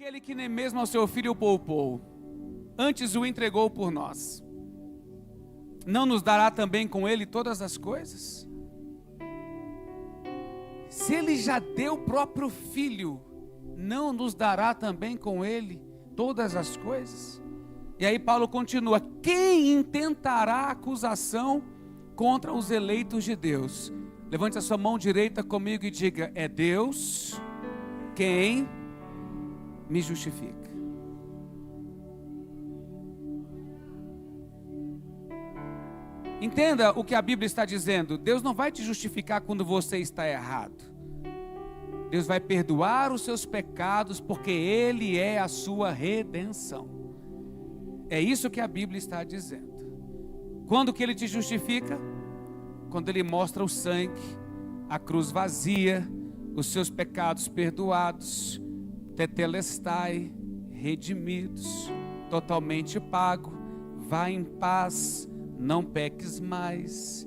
Aquele que nem mesmo ao seu filho poupou, antes o entregou por nós, não nos dará também com ele todas as coisas? Se ele já deu o próprio filho, não nos dará também com ele todas as coisas? E aí Paulo continua: quem intentará acusação contra os eleitos de Deus? Levante a sua mão direita comigo e diga: é Deus quem me justifica. Entenda o que a Bíblia está dizendo. Deus não vai te justificar quando você está errado. Deus vai perdoar os seus pecados porque Ele é a sua redenção. É isso que a Bíblia está dizendo. Quando que Ele te justifica? Quando Ele mostra o sangue, a cruz vazia, os seus pecados perdoados, tetelestai, redimidos, totalmente pago. Vá em paz, não peques mais.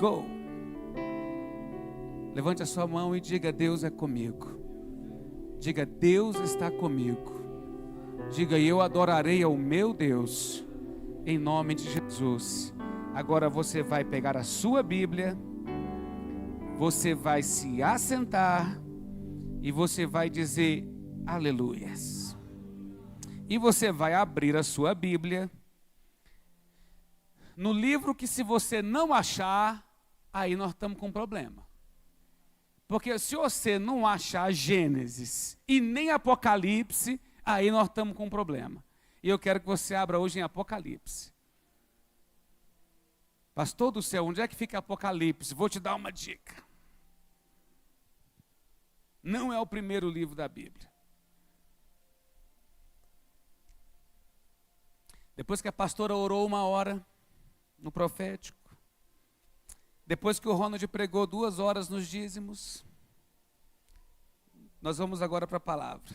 Go! Levante a sua mão e diga: Deus é comigo. Diga: Deus está comigo. Diga: eu adorarei ao meu Deus, em nome de Jesus. Agora você vai pegar a sua Bíblia, você vai se assentar e você vai dizer aleluias. E você vai abrir a sua Bíblia no livro que, se você não achar, aí nós estamos com um problema. Porque se você não achar Gênesis e nem Apocalipse, aí nós estamos com um problema. E eu quero que você abra hoje em Apocalipse. Pastor do céu, onde é que fica Apocalipse? Vou te dar uma dica. Não é o primeiro livro da Bíblia. Depois que a pastora orou 1 hora no profético, depois que o Ronald pregou 2 horas nos dízimos, nós vamos agora para a palavra.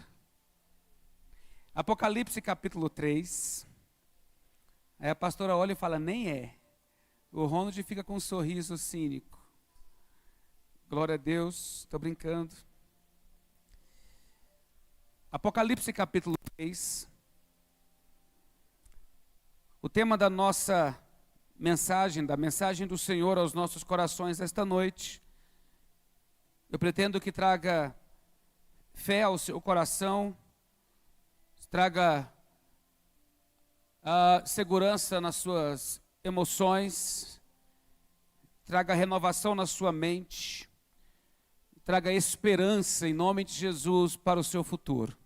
Apocalipse capítulo 3. Aí a pastora olha e fala: nem é. O Ronald fica com um sorriso cínico. Glória a Deus, estou brincando. Apocalipse capítulo 3. O tema da nossa mensagem, da mensagem do Senhor aos nossos corações esta noite, eu pretendo que traga fé ao seu coração, traga segurança nas suas emoções, traga renovação na sua mente, traga esperança em nome de Jesus para o seu futuro.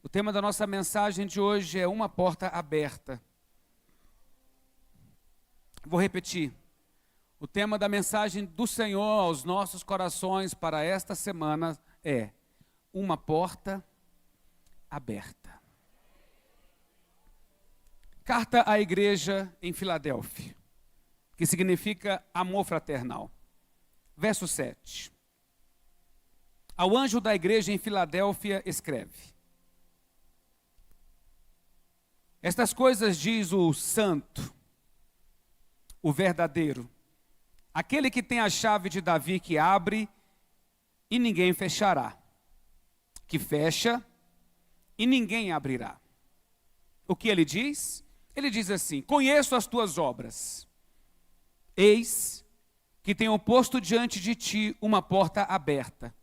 O tema da nossa mensagem de hoje é uma porta aberta. Vou repetir. O tema da mensagem do Senhor aos nossos corações para esta semana é uma porta aberta. Carta à igreja em Filadélfia, que significa amor fraternal. Verso 7. Ao anjo da igreja em Filadélfia escreve: estas coisas diz o santo, o verdadeiro, aquele que tem a chave de Davi, que abre e ninguém fechará, que fecha e ninguém abrirá. O que ele diz? Ele diz assim: conheço as tuas obras, eis que tenho posto diante de ti uma porta aberta,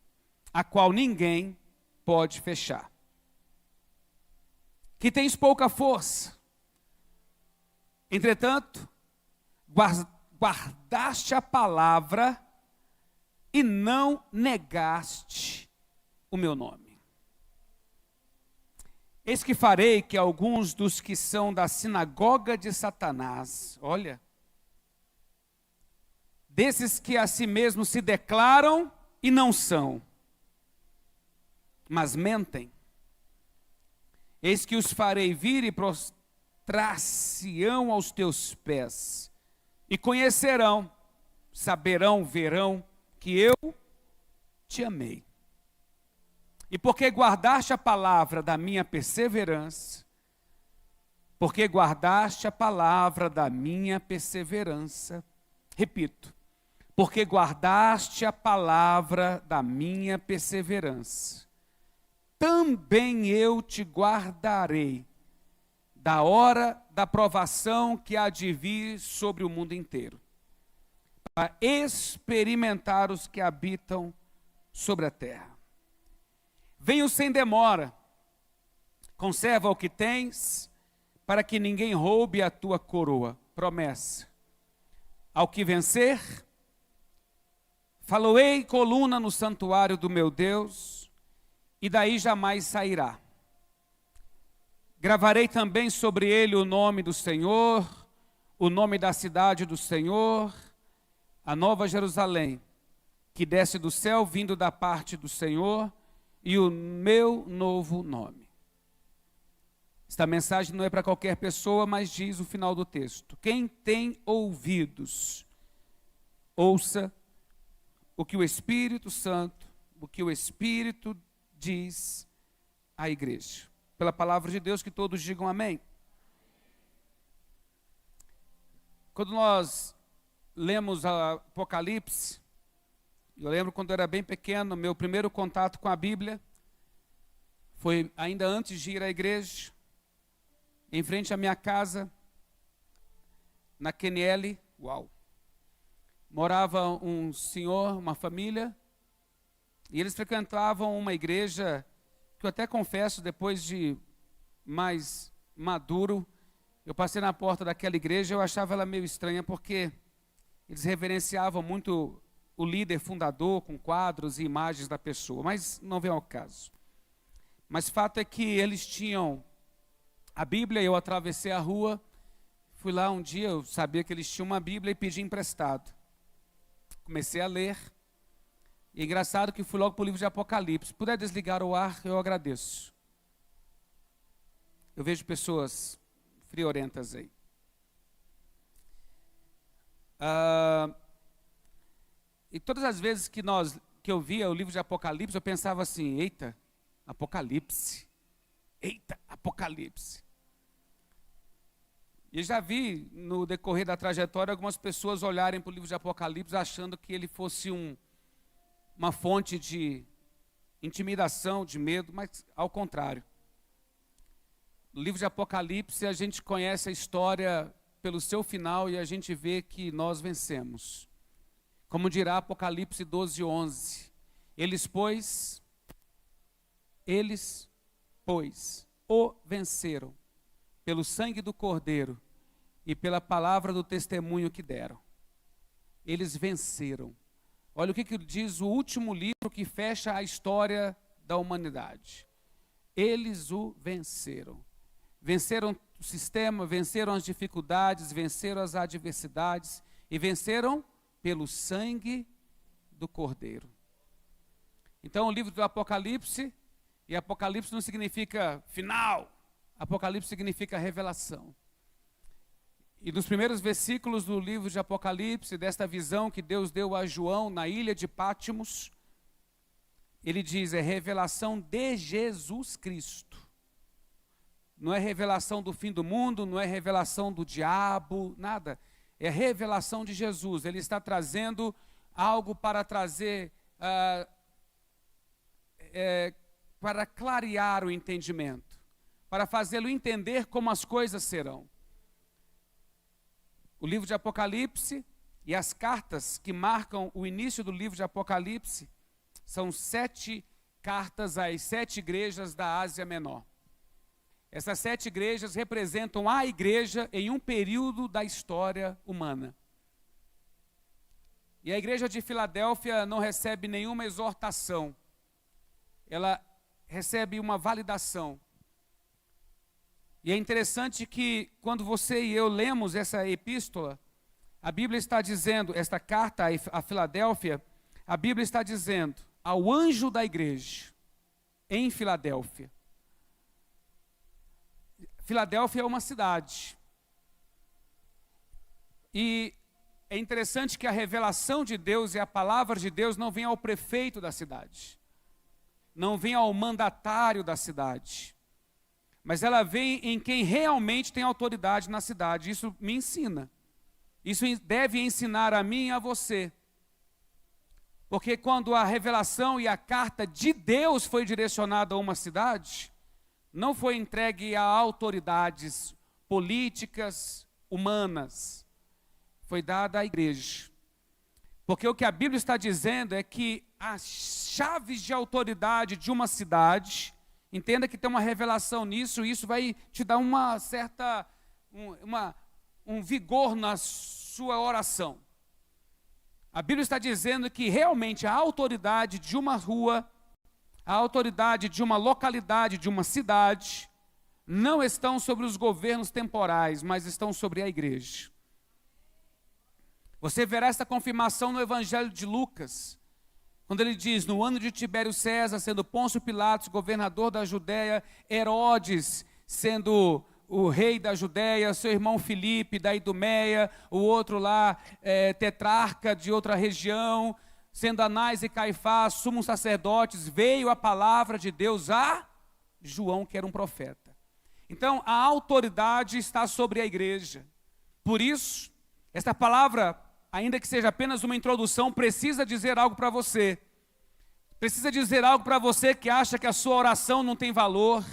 a qual ninguém pode fechar. Que tens pouca força, entretanto, guardaste a palavra e não negaste o meu nome. Eis que farei que alguns dos que são da sinagoga de Satanás, olha, desses que a si mesmos se declaram e não são, mas mentem, eis que os farei vir e prostrar-se-ão aos teus pés, e conhecerão, saberão, verão que eu te amei. E porque guardaste a palavra da minha perseverança, porque guardaste a palavra da minha perseverança, repito, porque guardaste a palavra da minha perseverança, também eu te guardarei da hora da provação que há de vir sobre o mundo inteiro, para experimentar os que habitam sobre a terra. Venho sem demora, conserva o que tens, para que ninguém roube a tua coroa. Promessa. Ao que vencer, faloei coluna no santuário do meu Deus, e daí jamais sairá. Gravarei também sobre ele o nome do Senhor, o nome da cidade do Senhor, a nova Jerusalém, que desce do céu vindo da parte do Senhor, e o meu novo nome. Esta mensagem não é para qualquer pessoa, mas diz o final do texto: quem tem ouvidos, ouça o que o Espírito Santo, o que o Espírito diz à igreja. Pela palavra de Deus, que todos digam amém. Quando nós lemos Apocalipse, eu lembro quando eu era bem pequeno, meu primeiro contato com a Bíblia foi ainda antes de ir à igreja, em frente à minha casa, na QNL, morava um senhor, uma família, e eles frequentavam uma igreja que eu até confesso, depois de mais maduro, eu passei na porta daquela igreja, eu achava ela meio estranha, porque eles reverenciavam muito o líder fundador, com quadros e imagens da pessoa, mas não vem ao caso. Mas fato é que eles tinham a Bíblia, eu atravessei a rua, fui lá um dia, eu sabia que eles tinham uma Bíblia e pedi emprestado. Comecei a ler. E engraçado que fui logo para o livro de Apocalipse. Se puder desligar o ar, eu agradeço. Eu vejo pessoas friorentas aí. E todas as vezes que eu via o livro de Apocalipse, eu pensava assim: eita, Apocalipse. Eita, Apocalipse. E já vi no decorrer da trajetória algumas pessoas olharem para o livro de Apocalipse achando que ele fosse uma fonte de intimidação, de medo, mas ao contrário. No livro de Apocalipse a gente conhece a história pelo seu final e a gente vê que nós vencemos. Como dirá Apocalipse 12:11, eles, pois, o venceram pelo sangue do Cordeiro e pela palavra do testemunho que deram. Eles venceram. Olha o que diz o último livro que fecha a história da humanidade. Eles o venceram. Venceram o sistema, venceram as dificuldades, venceram as adversidades e venceram pelo sangue do Cordeiro. Então o livro do Apocalipse, e Apocalipse não significa final, Apocalipse significa revelação. E nos primeiros versículos do livro de Apocalipse, desta visão que Deus deu a João na ilha de Pátimos, ele diz, é revelação de Jesus Cristo. Não é revelação do fim do mundo, não é revelação do diabo, nada. É revelação de Jesus. Ele está trazendo algo para trazer, para clarear o entendimento, para fazê-lo entender como as coisas serão. O livro de Apocalipse e as cartas que marcam o início do livro de Apocalipse são 7 cartas às 7 igrejas da Ásia Menor. Essas 7 igrejas representam a igreja em um período da história humana. E a igreja de Filadélfia não recebe nenhuma exortação, ela recebe uma validação. E é interessante que quando você e eu lemos essa epístola, a Bíblia está dizendo, esta carta a Filadélfia, a Bíblia está dizendo ao anjo da igreja em Filadélfia. Filadélfia é uma cidade. E é interessante que a revelação de Deus e a palavra de Deus não vem ao prefeito da cidade, não vem ao mandatário da cidade, mas ela vem em quem realmente tem autoridade na cidade. Isso me ensina. Isso deve ensinar a mim e a você Porque quando a revelação e a carta de Deus foi direcionada a uma cidade, não foi entregue a autoridades políticas, humanas, foi dada à igreja. Porque o que a Bíblia está dizendo é que as chaves de autoridade de uma cidade, entenda que tem uma revelação nisso, e isso vai te dar uma certa, um vigor na sua oração. A Bíblia está dizendo que realmente a autoridade de uma rua, a autoridade de uma localidade, de uma cidade, não estão sobre os governos temporais, mas estão sobre a igreja. Você verá essa confirmação no Evangelho de Lucas, quando ele diz, no ano de Tibério César, sendo Pôncio Pilatos governador da Judéia, Herodes sendo o rei da Judéia, seu irmão Filipe da Idumeia, o outro lá, tetrarca de outra região, sendo Anás e Caifás, sumos sacerdotes, veio a palavra de Deus a João, que era um profeta. Então, a autoridade está sobre a igreja. Por isso, esta palavra, ainda que seja apenas uma introdução, precisa dizer algo para você. Precisa dizer algo para você que acha que a sua oração não tem valor,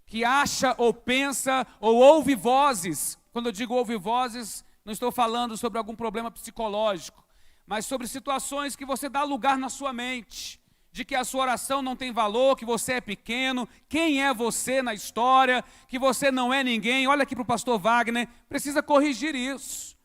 que acha ou pensa ou ouve vozes. Quando eu digo ouve vozes, não estou falando sobre algum problema psicológico, mas sobre situações que você dá lugar na sua mente, de que a sua oração não tem valor, que você é pequeno, quem é você na história, que você não é ninguém. Olha aqui para o pastor Wagner, precisa corrigir isso.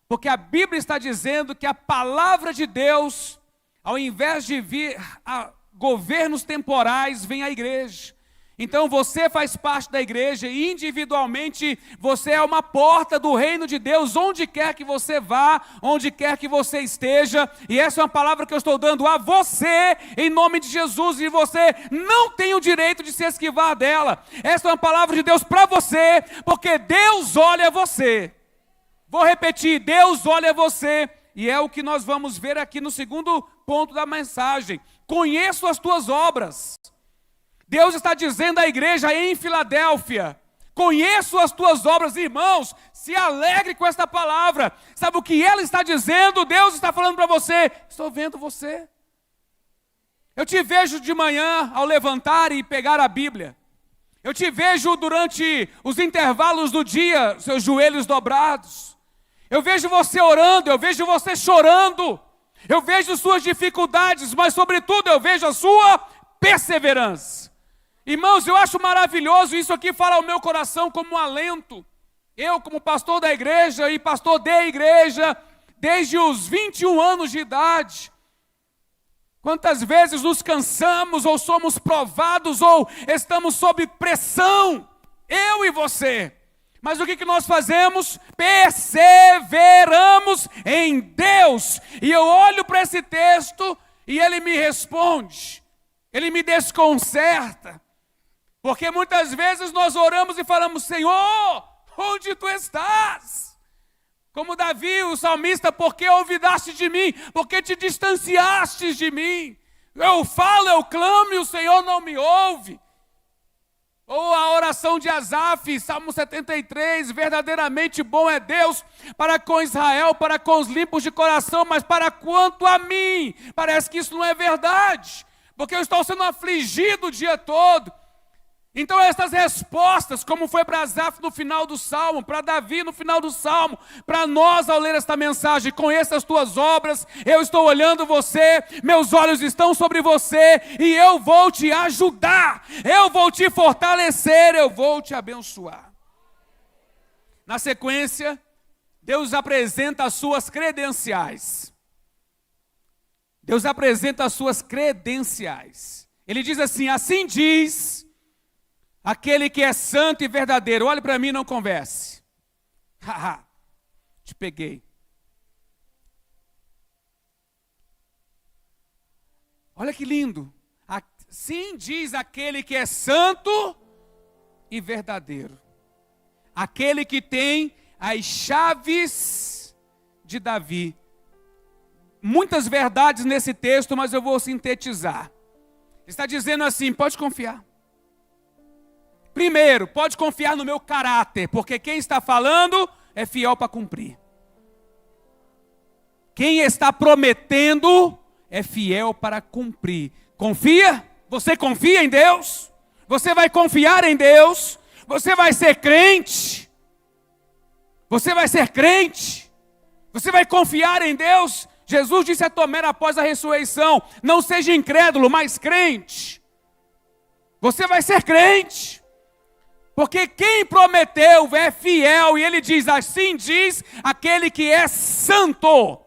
Porque a Bíblia está dizendo que a palavra de Deus, ao invés de vir a governos temporais, vem à igreja. Então você faz parte da igreja e individualmente você é uma porta do reino de Deus, onde quer que você vá, onde quer que você esteja. E essa é uma palavra que eu estou dando a você, em nome de Jesus, e você não tem o direito de se esquivar dela. Essa é uma palavra de Deus para você, porque Deus olha você. Vou repetir, Deus olha você, e é o que nós vamos ver aqui no segundo ponto da mensagem. Conheço as tuas obras. Deus está dizendo à igreja em Filadélfia, conheço as tuas obras. Irmãos, se alegre com esta palavra. Sabe o que ela está dizendo? Deus está falando para você, estou vendo você. Eu te vejo de manhã ao levantar e pegar a Bíblia. Eu te vejo durante os intervalos do dia, seus joelhos dobrados. Eu vejo você orando, eu vejo você chorando. Eu vejo suas dificuldades, mas sobretudo eu vejo a sua perseverança. Irmãos, eu acho maravilhoso, isso aqui fala ao meu coração como um alento. Eu, como pastor da igreja e pastor de igreja, desde os 21 anos de idade, quantas vezes nos cansamos, ou somos provados, ou estamos sob pressão, eu e você. Mas o que nós fazemos? Perseveramos em Deus. E eu olho para esse texto e ele me responde, ele me desconcerta. Porque muitas vezes nós oramos e falamos, Senhor, onde tu estás? Como Davi, o salmista, por que olvidaste de mim? Por que te distanciaste de mim? Eu falo, eu clamo e o Senhor não me ouve. Ou a oração de Asaf, Salmo 73, verdadeiramente bom é Deus para com Israel, para com os limpos de coração, mas para quanto a mim, parece que isso não é verdade, porque eu estou sendo afligido o dia todo. Então essas respostas, como foi para Asaf no final do Salmo, para Davi no final do Salmo, para nós ao ler esta mensagem, conheça as tuas obras, eu estou olhando você, meus olhos estão sobre você, e eu vou te ajudar, eu vou te fortalecer, eu vou te abençoar. Na sequência, Deus apresenta as suas credenciais. Deus apresenta as suas credenciais. Ele diz assim, assim diz aquele que é santo e verdadeiro. Olhe para mim, não converse. Haha, te peguei. Olha que lindo. Assim diz aquele que é santo e verdadeiro. Aquele que tem as chaves de Davi. Muitas verdades nesse texto, mas eu vou sintetizar. Está dizendo assim, pode confiar. Primeiro, pode confiar no meu caráter, porque quem está falando é fiel para cumprir. Quem está prometendo é fiel para cumprir. Confia? Você confia em Deus? Você vai confiar em Deus? Você vai ser crente? Você vai ser crente? Você vai confiar em Deus? Jesus disse a Tomé após a ressurreição: não seja incrédulo, mas crente. Você vai ser crente. Porque quem prometeu é fiel, e ele diz: assim diz aquele que é santo.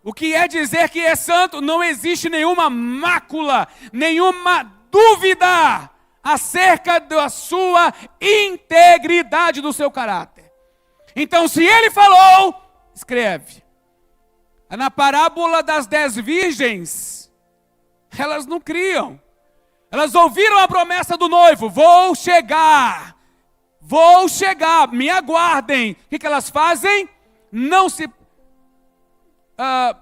O que é dizer que é santo? Não existe nenhuma mácula, nenhuma dúvida acerca da sua integridade, do seu caráter. Então, se ele falou, escreve. Na parábola das 10 virgens, elas não criam. Elas ouviram a promessa do noivo: vou chegar, me aguardem. O que elas fazem? Não se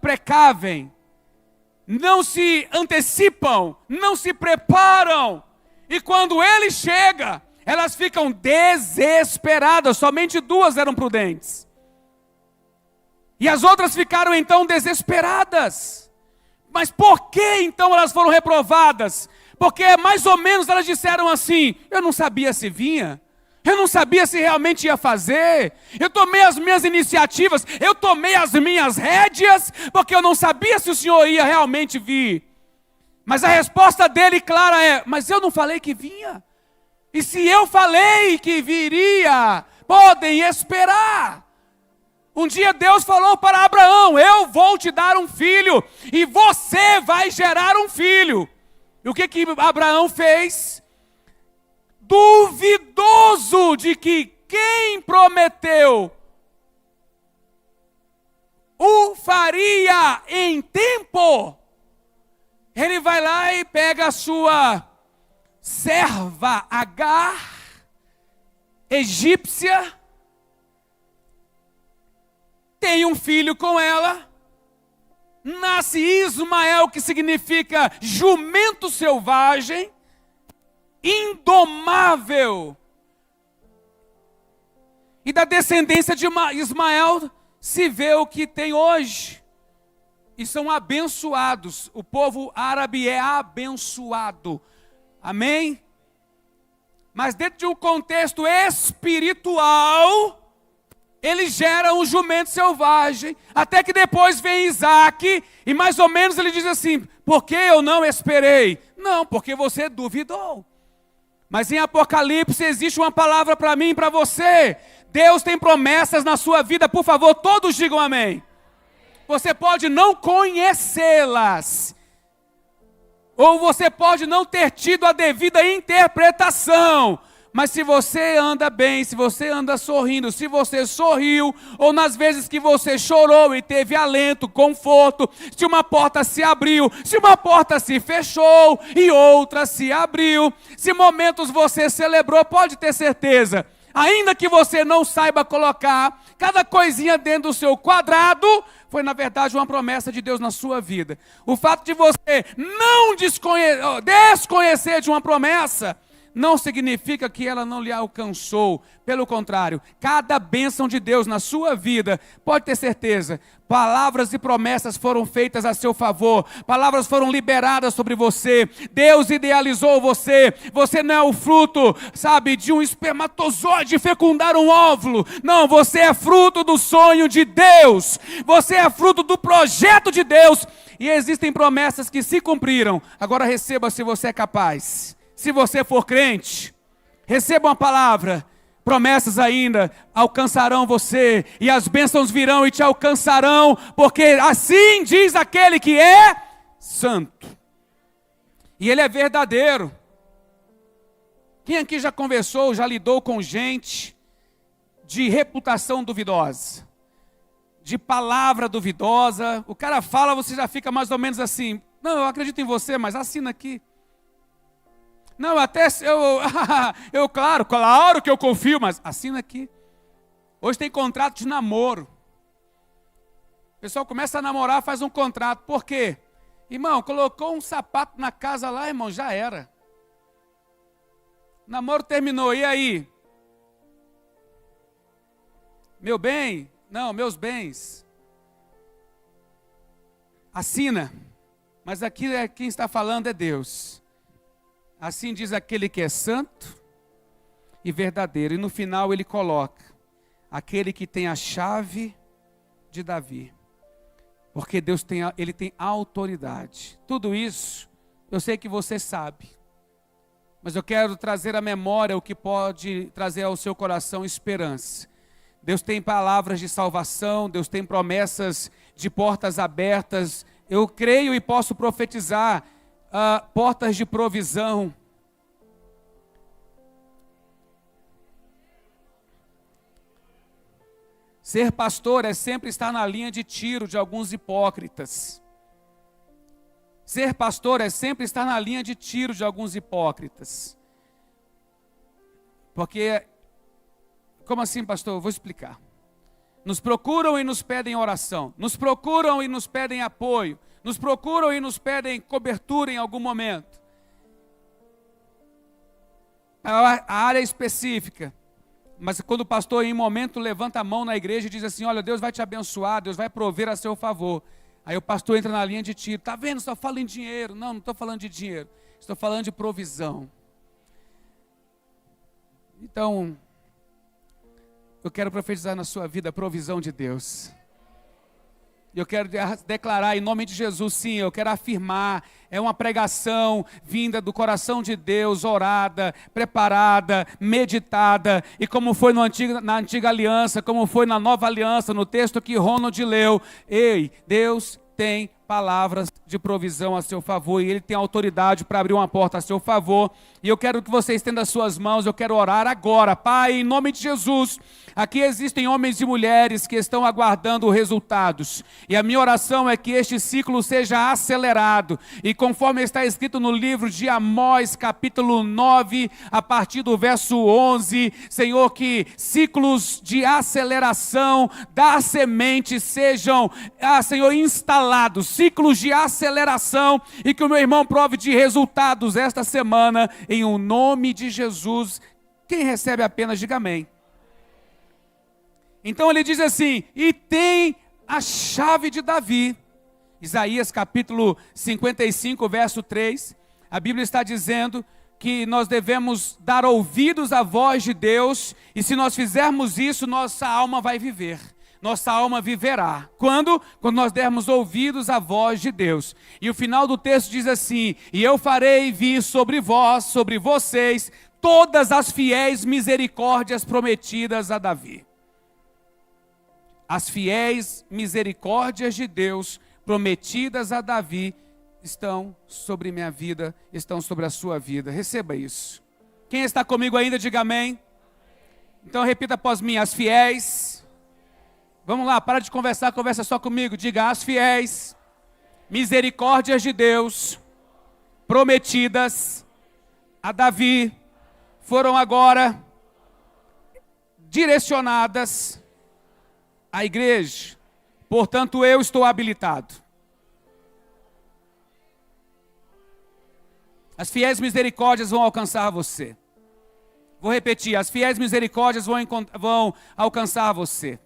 precavem, não se antecipam, não se preparam. E quando ele chega, elas ficam desesperadas. Somente 2 eram prudentes. E as outras ficaram então desesperadas. Mas por que então elas foram reprovadas? Porque mais ou menos elas disseram assim: eu não sabia se vinha, eu não sabia se realmente ia fazer, eu tomei as minhas iniciativas, eu tomei as minhas rédeas, porque eu não sabia se o Senhor ia realmente vir. Mas a resposta dele clara é: mas eu não falei que vinha? E se eu falei que viria, podem esperar. Um dia Deus falou para Abraão: eu vou te dar um filho, e você vai gerar um filho. E o que Abraão fez? Duvidoso de que quem prometeu o faria em tempo, ele vai lá e pega a sua serva Agar, egípcia, tem um filho com ela, nasce Ismael, que significa jumento selvagem, indomável. E da descendência de Ismael se vê o que tem hoje. E são abençoados. O povo árabe é abençoado. Amém? Mas dentro de um contexto espiritual, ele gera um jumento selvagem, até que depois vem Isaac, e mais ou menos ele diz assim: por que eu não esperei? Não, porque você duvidou. Mas em Apocalipse existe uma palavra para mim e para você. Deus tem promessas na sua vida, por favor, todos digam amém. Você pode não conhecê-las, ou você pode não ter tido a devida interpretação, mas se você anda bem, se você anda sorrindo, se você sorriu, ou nas vezes que você chorou e teve alento, conforto, se uma porta se abriu, se uma porta se fechou e outra se abriu, se momentos você celebrou, pode ter certeza, ainda que você não saiba colocar cada coisinha dentro do seu quadrado, foi na verdade uma promessa de Deus na sua vida. O fato de você não desconhecer de uma promessa, não significa que ela não lhe alcançou. Pelo contrário, cada bênção de Deus na sua vida, pode ter certeza, palavras e promessas foram feitas a seu favor, palavras foram liberadas sobre você, Deus idealizou você, você não é o fruto, sabe, de um espermatozoide fecundar um óvulo, não, você é fruto do sonho de Deus, você é fruto do projeto de Deus, e existem promessas que se cumpriram. Agora receba, se você é capaz. Se você for crente, receba uma palavra, promessas ainda alcançarão você, e as bênçãos virão e te alcançarão, porque assim diz aquele que é santo, e ele é verdadeiro. Quem aqui já conversou, já lidou com gente de reputação duvidosa, de palavra duvidosa? O cara fala, você já fica mais ou menos assim: não, eu acredito em você, mas assina aqui. Não, até eu claro que eu confio, mas assina aqui. Hoje tem contrato de namoro. O pessoal começa a namorar, faz um contrato. Por quê? Irmão, colocou um sapato na casa lá, irmão, já era. O namoro terminou, e aí? Meu bem? Não, meus bens. assina, mas aqui quem está falando é Deus. Assim diz aquele que é santo e verdadeiro. E no final ele coloca, aquele que tem a chave de Davi. Porque Deus ele tem autoridade. Tudo isso, eu sei que você sabe. Mas eu quero trazer à memória o que pode trazer ao seu coração esperança. Deus tem palavras de salvação, Deus tem promessas de portas abertas. Eu creio e posso profetizar portas de provisão. Ser pastor é sempre estar na linha de tiro de alguns hipócritas. Ser pastor é sempre estar na linha de tiro de alguns hipócritas. Porque, como assim, pastor? Eu vou explicar. Nos procuram e nos pedem oração. Nos procuram e nos pedem apoio. Nos procuram e nos pedem cobertura em algum momento. A área específica. Mas quando o pastor em um momento levanta a mão na igreja e diz assim, olha, Deus vai te abençoar, Deus vai prover a seu favor. Aí o pastor entra na linha de tiro, está vendo, só fala em dinheiro. Não estou falando de dinheiro, estou falando de provisão. Então, eu quero profetizar na sua vida a provisão de Deus. Eu quero declarar em nome de Jesus, sim, eu quero afirmar, é uma pregação vinda do coração de Deus, orada, preparada, meditada, e como foi na antiga aliança, como foi na nova aliança, no texto que Ronald leu, Deus tem palavras de provisão a seu favor, e Ele tem autoridade para abrir uma porta a seu favor, e eu quero que você estenda as suas mãos, eu quero orar agora, Pai, em nome de Jesus. Aqui existem homens e mulheres que estão aguardando resultados, e a minha oração é que este ciclo seja acelerado, e conforme está escrito no livro de Amós, capítulo 9, a partir do verso 11, Senhor, que ciclos de aceleração da semente sejam, Senhor, instalados, ciclos de aceleração, e que o meu irmão prove de resultados esta semana, em o nome de Jesus. Quem recebe apenas diga amém. Então ele diz assim, e tem a chave de Davi. Isaías capítulo 55, verso 3, a Bíblia está dizendo que nós devemos dar ouvidos à voz de Deus, e se nós fizermos isso, nossa alma vai viver. Nossa alma viverá. Quando? Quando nós dermos ouvidos à voz de Deus. E o final do texto diz assim, e eu farei vir sobre vós, sobre vocês, todas as fiéis misericórdias prometidas a Davi. As fiéis misericórdias de Deus prometidas a Davi estão sobre minha vida, estão sobre a sua vida. Receba isso. Quem está comigo ainda, diga amém. Então repita após mim, as fiéis. Vamos lá, para de conversar, conversa só comigo. Diga, as fiéis misericórdias de Deus prometidas a Davi foram agora direcionadas à igreja. Portanto, eu estou habilitado. As fiéis misericórdias vão alcançar você. Vou repetir, as fiéis misericórdias vão alcançar você.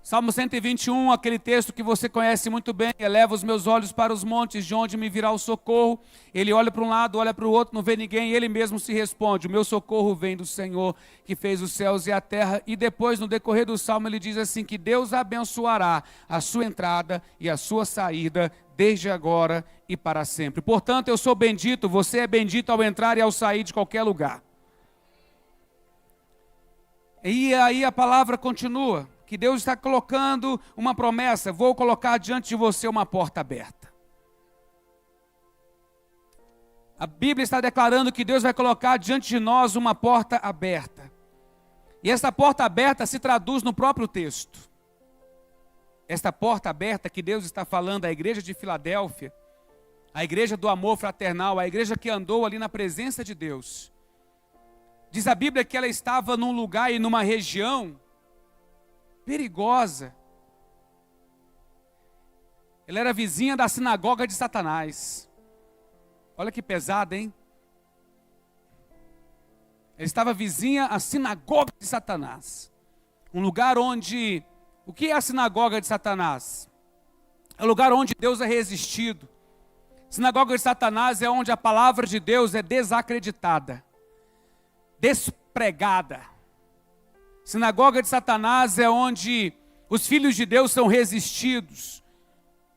Salmo 121, aquele texto que você conhece muito bem, eleva os meus olhos para os montes, de onde me virá o socorro. Ele olha para um lado, olha para o outro, não vê ninguém, e ele mesmo se responde, o meu socorro vem do Senhor, que fez os céus e a terra. E depois, no decorrer do Salmo, ele diz assim, que Deus abençoará a sua entrada e a sua saída, desde agora e para sempre. Portanto, eu sou bendito, você é bendito ao entrar e ao sair de qualquer lugar. E aí a palavra continua, que Deus está colocando uma promessa, vou colocar diante de você uma porta aberta. A Bíblia está declarando que Deus vai colocar diante de nós uma porta aberta. E essa porta aberta se traduz no próprio texto. Esta porta aberta que Deus está falando à igreja de Filadélfia, a igreja do amor fraternal, a igreja que andou ali na presença de Deus. Diz a Bíblia que ela estava num lugar e numa região perigosa. Ela era vizinha da sinagoga de Satanás. Olha que pesado, hein? Ela estava vizinha à sinagoga de Satanás. Um lugar onde... O que é a sinagoga de Satanás? é o lugar onde Deus é resistido. Sinagoga de Satanás é onde a palavra de Deus é desacreditada, despregada. Sinagoga de Satanás é onde os filhos de Deus são resistidos,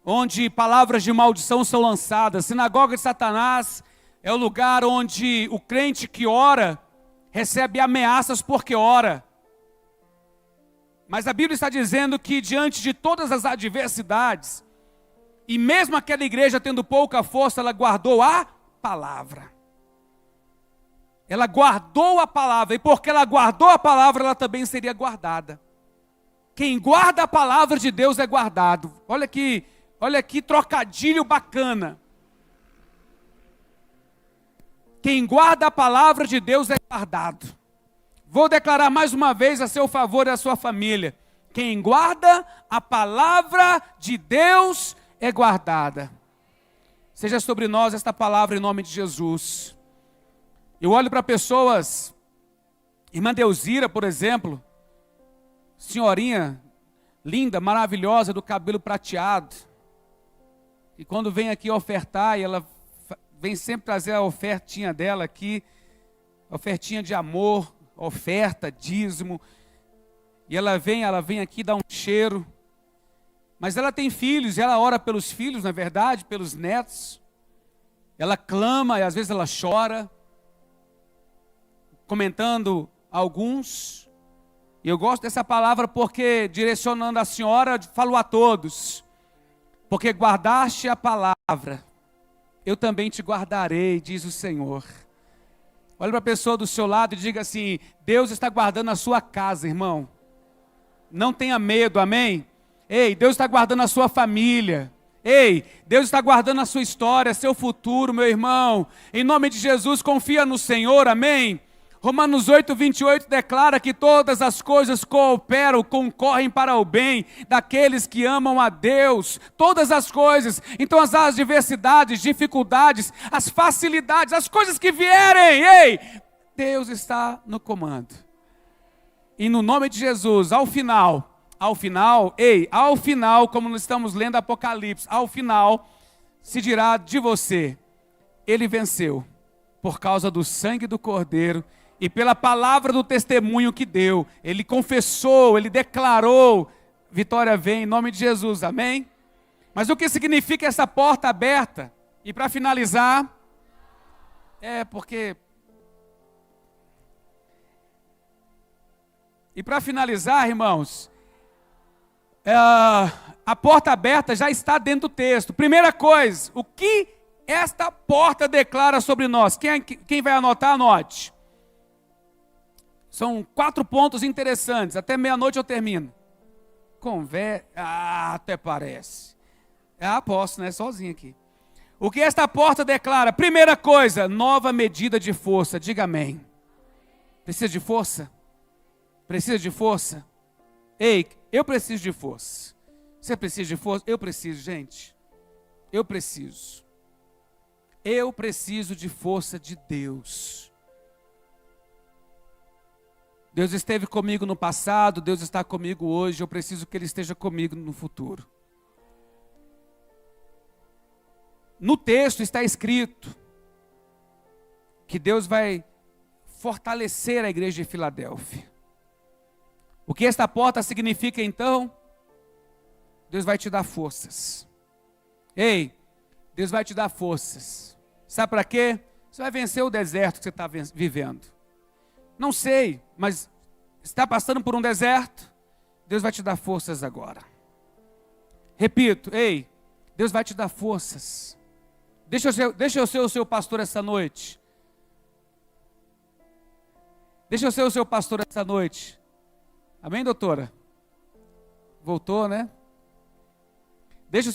onde palavras de maldição são lançadas. Sinagoga de Satanás é o lugar onde o crente que ora recebe ameaças porque ora. Mas a Bíblia está dizendo que diante de todas as adversidades, e mesmo aquela igreja tendo pouca força, ela guardou a palavra. Ela guardou a palavra, e porque ela guardou a palavra, ela também seria guardada. Quem guarda a palavra de Deus é guardado. Olha que trocadilho bacana. Quem guarda a palavra de Deus é guardado. Vou declarar mais uma vez a seu favor e a sua família. Quem guarda a palavra de Deus é guardada. Seja sobre nós esta palavra em nome de Jesus. Eu olho para pessoas, irmã Deusira, por exemplo, senhorinha linda, maravilhosa, do cabelo prateado, e quando vem aqui ofertar, e ela vem sempre trazer a ofertinha dela aqui, ofertinha de amor, oferta, dízimo, e ela vem aqui dar um cheiro, mas ela tem filhos, e ela ora pelos filhos, na verdade, pelos netos, ela clama, e às vezes ela chora, comentando alguns, e eu gosto dessa palavra porque, direcionando a senhora, falo a todos, porque guardaste a palavra, eu também te guardarei, diz o Senhor. Olha para a pessoa do seu lado e diga assim: Deus está guardando a sua casa, irmão. Não tenha medo, amém? Ei, Deus está guardando a sua família. Ei, Deus está guardando a sua história, seu futuro, meu irmão. Em nome de Jesus, confia no Senhor, amém? Romanos 8:28 declara que todas as coisas cooperam, concorrem para o bem daqueles que amam a Deus. Todas as coisas. Então as adversidades, dificuldades, as facilidades, as coisas que vierem, ei, Deus está no comando. E no nome de Jesus, ao final, como nós estamos lendo Apocalipse, ao final se dirá de você: ele venceu por causa do sangue do Cordeiro e pela palavra do testemunho que deu. Ele confessou, ele declarou, vitória vem em nome de Jesus, amém? Mas o que significa essa porta aberta? E para finalizar, irmãos, a porta aberta já está dentro do texto. Primeira coisa, o que esta porta declara sobre nós? Quem vai anotar, anote. São 4 pontos interessantes. Até meia-noite eu termino. Até parece. Posso, né? Sozinho aqui. O que esta porta declara? Primeira coisa, nova medida de força. Diga amém. Precisa de força? Precisa de força? Ei, eu preciso de força. Você precisa de força? Eu preciso, gente. Eu preciso de força de Deus. Deus esteve comigo no passado, Deus está comigo hoje, eu preciso que Ele esteja comigo no futuro. No texto está escrito que Deus vai fortalecer a igreja de Filadélfia. O que esta porta significa então? Deus vai te dar forças. Ei, Deus vai te dar forças. Sabe para quê? Você vai vencer o deserto que você está vivendo. Não sei, mas está passando por um deserto? Deus vai te dar forças agora. Repito, ei, Deus vai te dar forças. Deixa eu ser o seu pastor essa noite. Deixa eu ser o seu pastor essa noite. Amém, doutora? Voltou, né? Deixa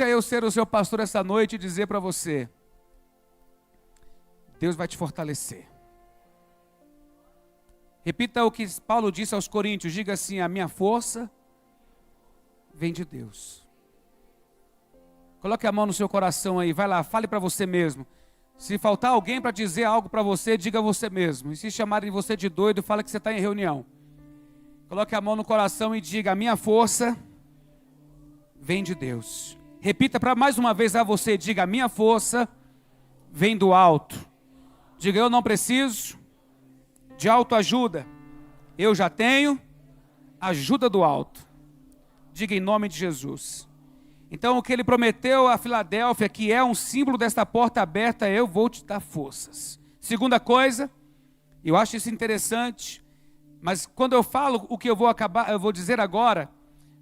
eu ser o seu pastor essa noite e dizer para você: Deus vai te fortalecer. Repita o que Paulo disse aos Coríntios, diga assim: a minha força vem de Deus. Coloque a mão no seu coração aí, vai lá, fale para você mesmo. Se faltar alguém para dizer algo para você, diga você mesmo. E se chamarem você de doido, fala que você está em reunião. Coloque a mão no coração e diga: a minha força vem de Deus. Repita para mais uma vez a você, diga: a minha força vem do alto. Diga: eu não preciso de autoajuda, eu já tenho ajuda do alto. Diga: em nome de Jesus. Então o que ele prometeu a Filadélfia, que é um símbolo desta porta aberta, eu vou te dar forças. Segunda coisa, eu acho isso interessante, mas quando eu falo o que eu vou dizer agora,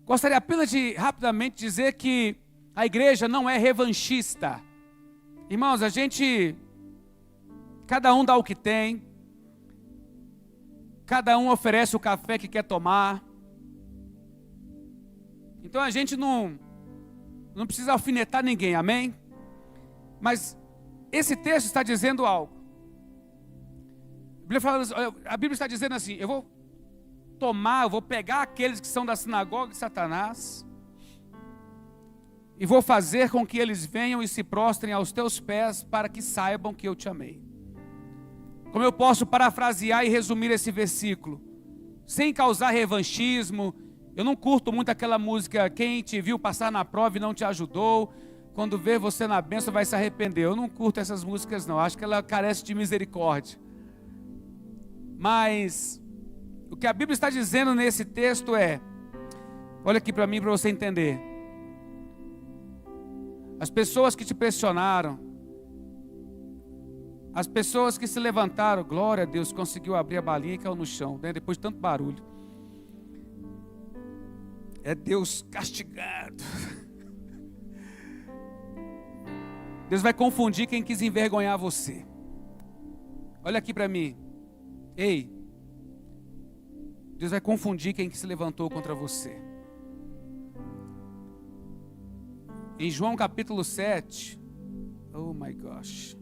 gostaria apenas de rapidamente dizer que a igreja não é revanchista. Irmãos, cada um dá o que tem, cada um oferece o café que quer tomar. Então a gente não precisa alfinetar ninguém, amém? Mas esse texto está dizendo algo. A Bíblia está dizendo assim: eu vou pegar aqueles que são da sinagoga de Satanás e vou fazer com que eles venham e se prostrem aos teus pés para que saibam que eu te amei. Como eu posso parafrasear e resumir esse versículo? Sem causar revanchismo. Eu não curto muito aquela música: quem te viu passar na prova e não te ajudou, quando vê você na bênção vai se arrepender. Eu não curto essas músicas não, acho que ela carece de misericórdia. Mas o que a Bíblia está dizendo nesse texto é, olha aqui para mim para você entender. As pessoas que te pressionaram, as pessoas que se levantaram, glória a Deus, conseguiu abrir a balinha e caiu no chão, né, depois de tanto barulho. É Deus castigado. Deus vai confundir quem quis envergonhar você. Olha aqui para mim. Ei, Deus vai confundir quem que se levantou contra você. Em João capítulo 7, oh my gosh,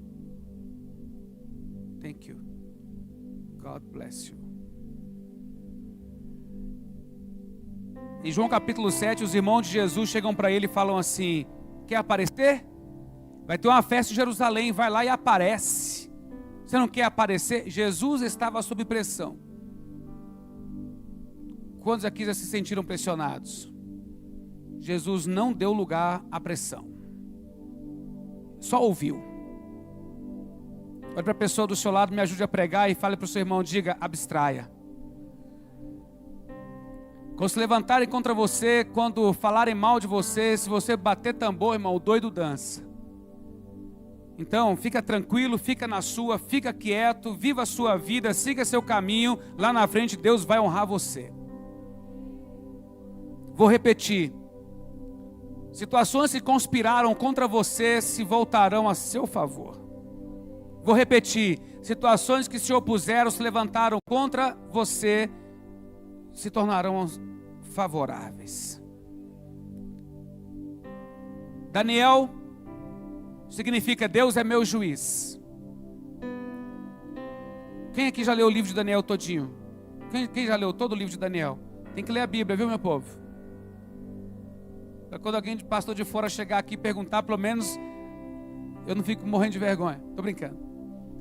thank you, God bless you. Em João capítulo 7, os irmãos de Jesus chegam para ele e falam assim: quer aparecer? Vai ter uma festa em Jerusalém, vai lá e aparece. Você não quer aparecer? Jesus estava sob pressão. Quantos aqui já se sentiram pressionados? Jesus não deu lugar à pressão. Só ouviu. Olha para a pessoa do seu lado, me ajude a pregar e fale para o seu irmão, diga: abstraia. Quando se levantarem contra você, quando falarem mal de você, se você bater tambor, irmão, o doido dança. Então, fica tranquilo, fica na sua, fica quieto, viva a sua vida, siga seu caminho, lá na frente Deus vai honrar você. Vou repetir. Situações que conspiraram contra você se voltarão a seu favor. Vou repetir. Situações que se opuseram, se levantaram contra você, se tornarão favoráveis. Daniel significa Deus é meu juiz. Quem aqui já leu o livro de Daniel todinho? Quem já leu todo o livro de Daniel? Tem que ler a Bíblia, viu, meu povo? Para quando alguém de pastor de fora chegar aqui e perguntar, pelo menos eu não fico morrendo de vergonha. Estou brincando.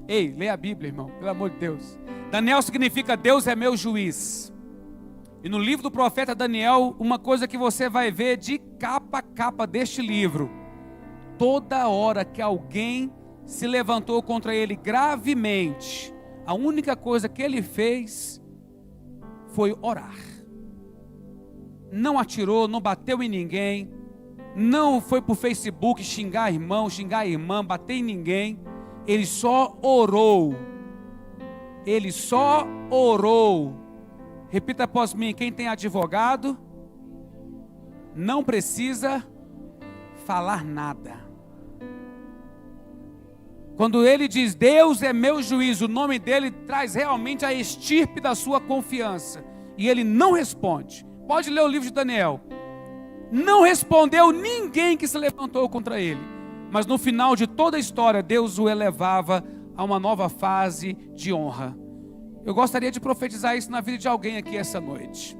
Ei, lê a Bíblia, irmão, pelo amor de Deus. Daniel significa Deus é meu juiz. E no livro do profeta Daniel, uma coisa que você vai ver de capa a capa deste livro: toda hora que alguém se levantou contra ele gravemente, a única coisa que ele fez foi orar. Não atirou, não bateu em ninguém, não foi para o Facebook xingar irmão, xingar a irmã, bater em ninguém. Ele só orou. Ele só orou. Repita após mim: quem tem advogado não precisa falar nada. Quando ele diz Deus é meu juiz, o nome dele traz realmente a estirpe da sua confiança. E ele não responde. Pode ler o livro de Daniel. Não respondeu ninguém que se levantou contra ele. Mas no final de toda a história, Deus o elevava a uma nova fase de honra. Eu gostaria de profetizar isso na vida de alguém aqui essa noite.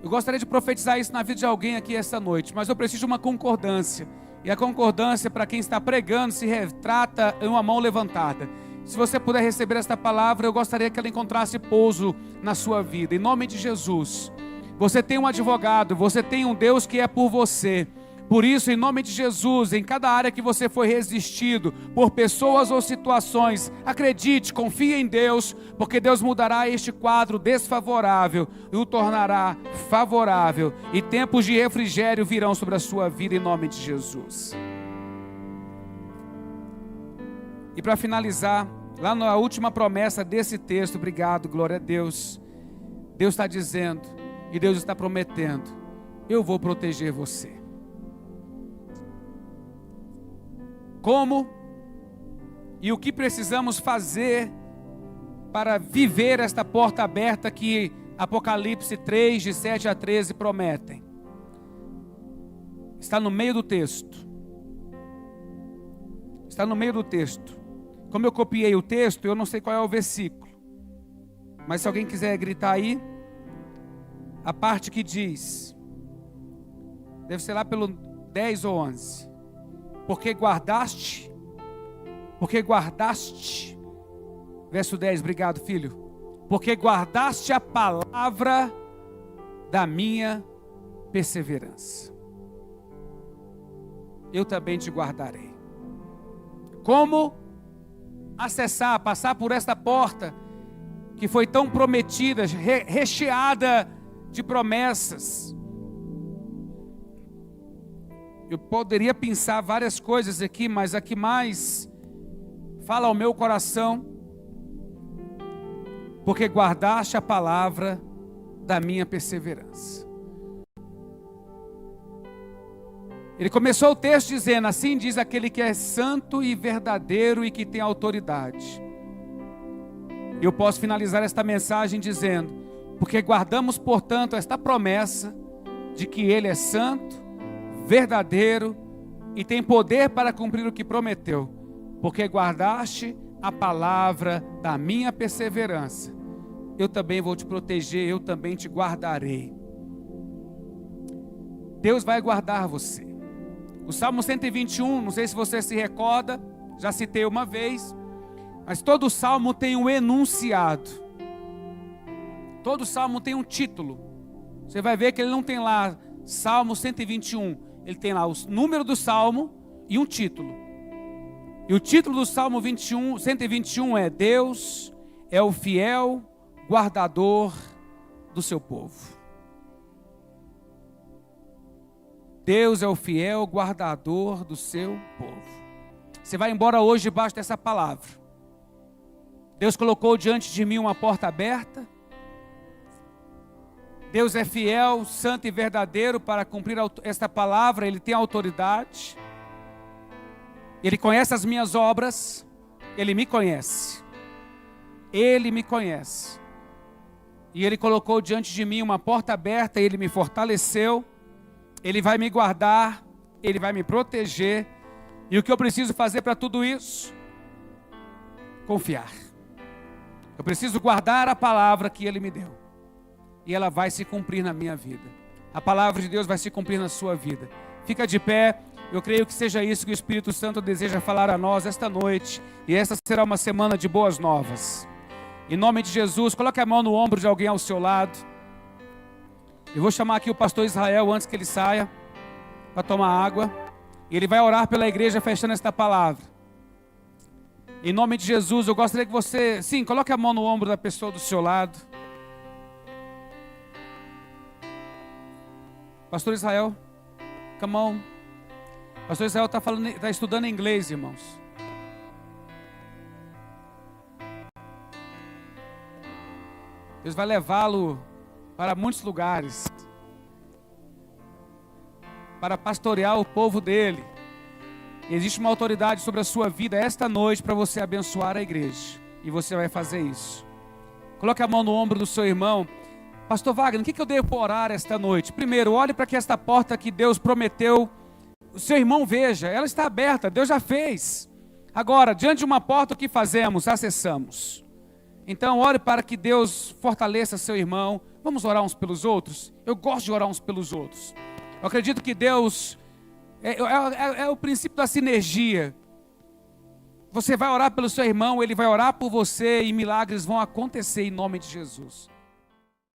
Eu gostaria de profetizar isso na vida de alguém aqui essa noite. Mas eu preciso de uma concordância. E a concordância, para quem está pregando, se retrata em uma mão levantada. Se você puder receber esta palavra, eu gostaria que ela encontrasse pouso na sua vida. Em nome de Jesus. Você tem um advogado, você tem um Deus que é por você. Por isso, em nome de Jesus, em cada área que você foi resistido por pessoas ou situações, acredite, confie em Deus, porque Deus mudará este quadro desfavorável e o tornará favorável, e tempos de refrigério virão sobre a sua vida em nome de Jesus. E para finalizar, lá na última promessa desse texto, obrigado, glória a Deus, Deus está dizendo e Deus está prometendo: eu vou proteger você. Como e o que precisamos fazer para viver esta porta aberta que Apocalipse 3, de 7 a 13 prometem? Está no meio do texto. Está no meio do texto. Como eu copiei o texto, eu não sei qual é o versículo. Mas se alguém quiser gritar aí, a parte que diz, deve ser lá pelo 10 ou 11. Porque guardaste, verso 10, obrigado filho, porque guardaste a palavra da minha perseverança, eu também te guardarei. Como acessar, passar por esta porta que foi tão prometida, recheada de promessas? Eu poderia pensar várias coisas aqui, mas a que mais fala ao meu coração, porque guardaste a palavra da minha perseverança. Ele começou o texto dizendo: assim diz aquele que é santo e verdadeiro e que tem autoridade. Eu posso finalizar esta mensagem dizendo: porque guardamos, portanto, esta promessa de que Ele é santo, verdadeiro e tem poder para cumprir o que prometeu, porque guardaste a palavra da minha perseverança, eu também vou te proteger, eu também te guardarei. Deus vai guardar você. O Salmo 121, não sei se você se recorda, já citei uma vez, mas todo salmo tem um enunciado, todo salmo tem um título. Você vai ver que ele não tem lá Salmo 121, ele tem lá o número do salmo e um título. E o título do Salmo 121 é: Deus é o fiel guardador do seu povo. Deus é o fiel guardador do seu povo. Você vai embora hoje debaixo dessa palavra. Deus colocou diante de mim uma porta aberta. Deus é fiel, santo e verdadeiro para cumprir esta palavra. Ele tem autoridade. Ele conhece as minhas obras. Ele me conhece. Ele me conhece. E Ele colocou diante de mim uma porta aberta. Ele me fortaleceu. Ele vai me guardar. Ele vai me proteger. E o que eu preciso fazer para tudo isso? Confiar. Eu preciso guardar a palavra que Ele me deu. E ela vai se cumprir na minha vida. A palavra de Deus vai se cumprir na sua vida. Fica de pé. Eu creio que seja isso que o Espírito Santo deseja falar a nós esta noite. E esta será uma semana de boas novas. Em nome de Jesus, coloque a mão no ombro de alguém ao seu lado. Eu vou chamar aqui o pastor Israel antes que ele saia para tomar água. E ele vai orar pela igreja fechando esta palavra. Em nome de Jesus, eu gostaria que você, sim, coloque a mão no ombro da pessoa do seu lado. Pastor Israel, come on. Pastor Israel está estudando inglês, irmãos. Deus vai levá-lo para muitos lugares, para pastorear o povo dele. Existe uma autoridade sobre a sua vida esta noite para você abençoar a igreja. E você vai fazer isso. Coloque a mão no ombro do seu irmão. Pastor Wagner, o que eu devo orar esta noite? Primeiro, olhe para que esta porta que Deus prometeu, o seu irmão veja, ela está aberta, Deus já fez. Agora, diante de uma porta, o que fazemos? Acessamos. Então, ore para que Deus fortaleça seu irmão. Vamos orar uns pelos outros? Eu gosto de orar uns pelos outros. Eu acredito que Deus é o princípio da sinergia. Você vai orar pelo seu irmão, ele vai orar por você e milagres vão acontecer em nome de Jesus.